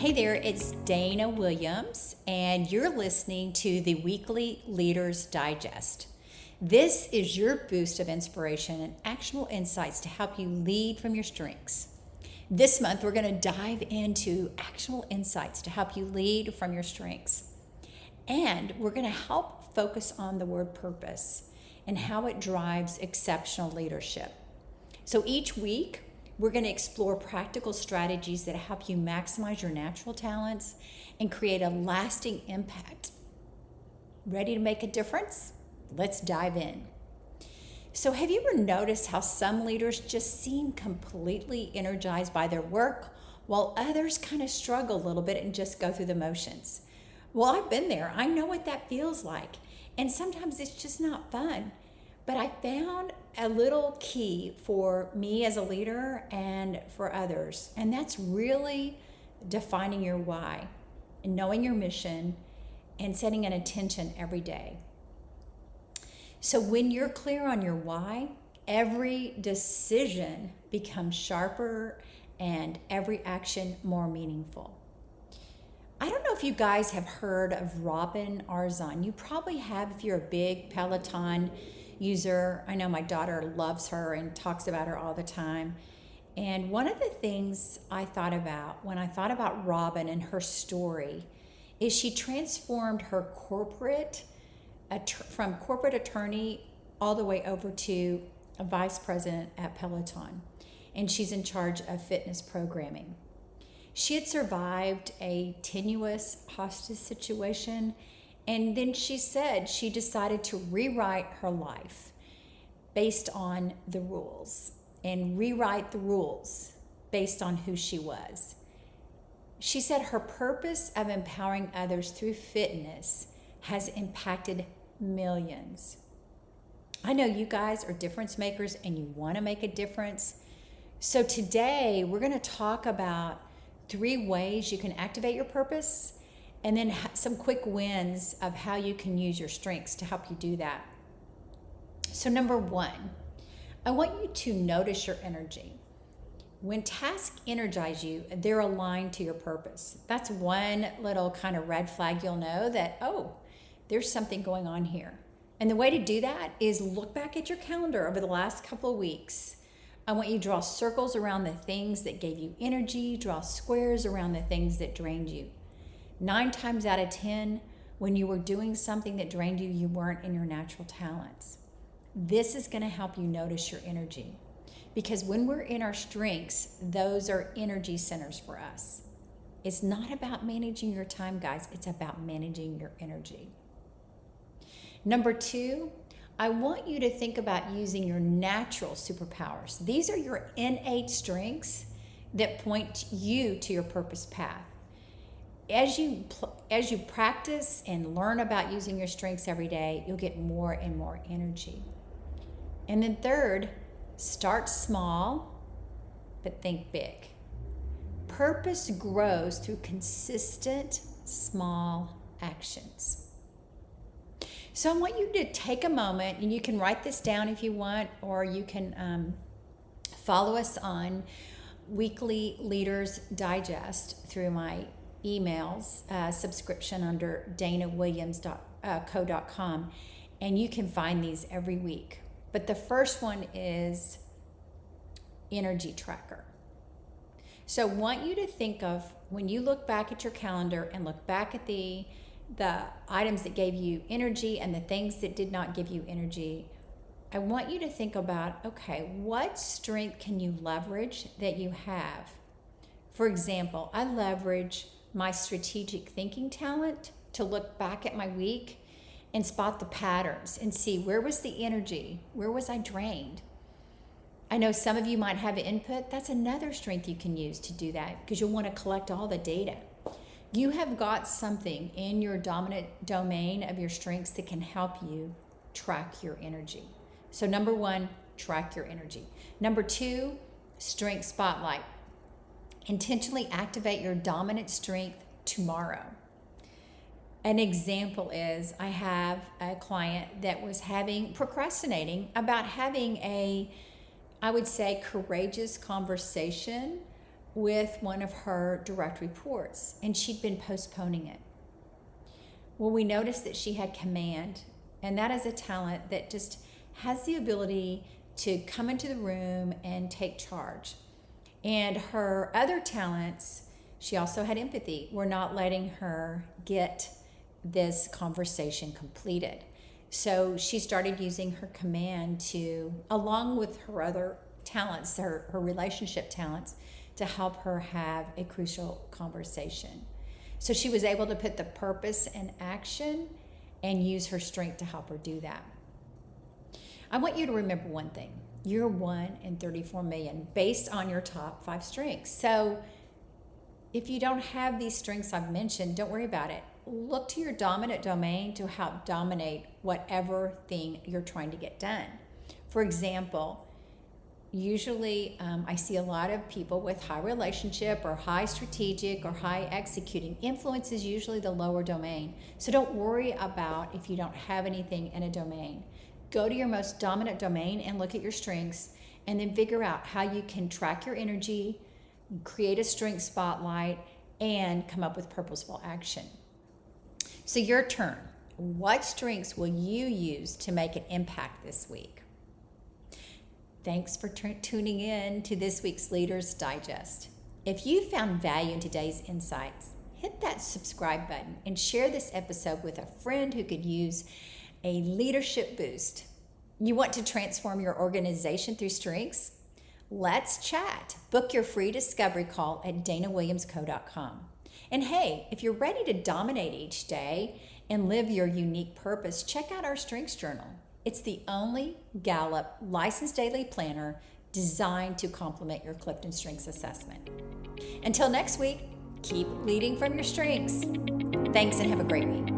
Hey there, it's Dana Williams, and you're listening to the Weekly Leaders Digest. This is your boost of inspiration and actionable insights to help you lead from your strengths. This month, we're going to dive into actionable insights to help you lead from your strengths. And we're going to help focus on the word purpose and how it drives exceptional leadership. So each week, we're going to explore practical strategies that help you maximize your natural talents and create a lasting impact. Ready to make a difference? Let's dive in. So have you ever noticed how some leaders just seem completely energized by their work while others kind of struggle a little bit and just go through the motions? Well, I've been there. I know what that feels like. And sometimes it's just not fun. But I found a little key for me as a leader and for others, and that's really defining your why and knowing your mission and setting an intention every day. So when you're clear on your why, every decision becomes sharper and every action more meaningful. I don't know if you guys have heard of Robin Arzon. You probably have if you're a big Peloton user. I know my daughter loves her and talks about her all the time. And one of the things I thought about when I thought about Robin and her story is she transformed her from corporate attorney all the way over to a vice president at Peloton. And she's in charge of fitness programming. She had survived a tenuous hostage situation, and then she said she decided to rewrite her life based on the rules and rewrite the rules based on who she was. She said her purpose of empowering others through fitness has impacted millions. I know you guys are difference makers and you want to make a difference. So today we're going to talk about 3 ways you can activate your purpose, and then some quick wins of how you can use your strengths to help you do that. So number 1, I want you to notice your energy. When tasks energize you, they're aligned to your purpose. That's one little kind of red flag you'll know that, oh, there's something going on here. And the way to do that is look back at your calendar over the last couple of weeks. I want you to draw circles around the things that gave you energy, draw squares around the things that drained you. 9 times out of 10, when you were doing something that drained you, you weren't in your natural talents. This is going to help you notice your energy. Because when we're in our strengths, those are energy centers for us. It's not about managing your time, guys. It's about managing your energy. Number 2, I want you to think about using your natural superpowers. These are your innate strengths that point you to your purpose path. As you practice and learn about using your strengths every day, you'll get more and more energy. And then third, start small, but think big. Purpose grows through consistent, small actions. So I want you to take a moment, and you can write this down if you want, or you can follow us on Weekly Leaders Digest through my emails subscription under danawilliams.co.com, and you can find these every week. But the first one is energy tracker. So I want you to think of when you look back at your calendar and look back at the items that gave you energy and the things that did not give you energy. I want you to think about, okay, what strength can you leverage that you have? For example, I leverage my strategic thinking talent to look back at my week and spot the patterns and see where was the energy, where was I drained. I know some of you might have input. That's another strength you can use to do that because you'll want to collect all the data. You have got something in your dominant domain of your strengths that can help you track your energy. So number 1, track your energy. Number 2, strength spotlight. Intentionally activate your dominant strength tomorrow. An example is I have a client that was procrastinating about having I would say, courageous conversation with one of her direct reports, and she'd been postponing it. Well, we noticed that she had command, and that is a talent that just has the ability to come into the room and take charge. And her other talents, she also had empathy, were not letting her get this conversation completed. So she started using her command to, along with her other talents, her relationship talents, to help her have a crucial conversation. So she was able to put the purpose in action and use her strength to help her do that. I want you to remember one thing. You're 1 in 34 million based on your top 5 strengths. So if you don't have these strengths I've mentioned, don't worry about it. Look to your dominant domain to help dominate whatever thing you're trying to get done. For example, usually I see a lot of people with high relationship or high strategic or high executing. Influence is usually the lower domain. So don't worry about if you don't have anything in a domain. Go to your most dominant domain and look at your strengths, and then figure out how you can track your energy, create a strength spotlight, and come up with purposeful action. So your turn. What strengths will you use to make an impact this week? Thanks for tuning in to this week's Leaders Digest. If you found value in today's insights, hit that subscribe button and share this episode with a friend who could use a leadership boost. You want to transform your organization through strengths? Let's chat. Book your free discovery call at danawilliamsco.com. And hey, if you're ready to dominate each day and live your unique purpose, check out our Strengths Journal. It's the only Gallup licensed daily planner designed to complement your Clifton Strengths Assessment. Until next week, keep leading from your strengths. Thanks and have a great week.